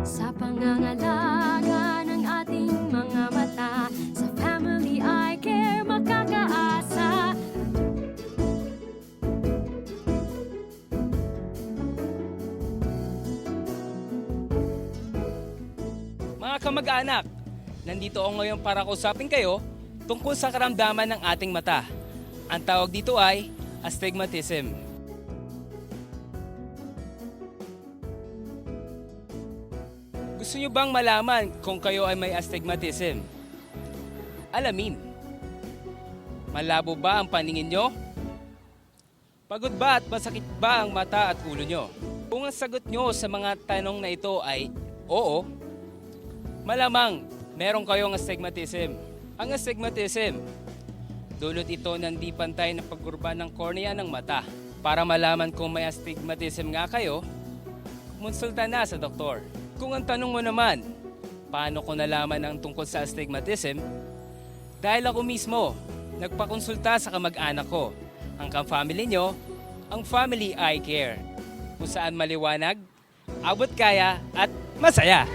sa pangangalaga ng ating mga mata. Sa Family Eye Care makakaasa. Mga kamag-anak, nandito ako ngayon para kausapin kayo tungkol sa karamdaman ng ating mata. Ang tawag dito ay astigmatism. Gusto nyo bang malaman kung kayo ay may astigmatism? Alamin. Malabo ba ang paningin nyo? Pagod ba at masakit ba ang mata at ulo nyo? Kung ang sagot nyo sa mga tanong na ito ay oo, malamang meron kayong astigmatism. Ang astigmatism, dulot ito ng di pantay na pagkurba ng kornea ng mata. Para malaman kung may astigmatism nga kayo, kumonsulta na sa doktor. Kung ang tanong mo naman, paano ko nalaman ang tungkol sa astigmatism? Dahil ako mismo, nagpakonsulta sa kamag-anak ko, ang ka-family nyo, ang Family Eye Care, kung saan maliwanag, abot kaya at masaya.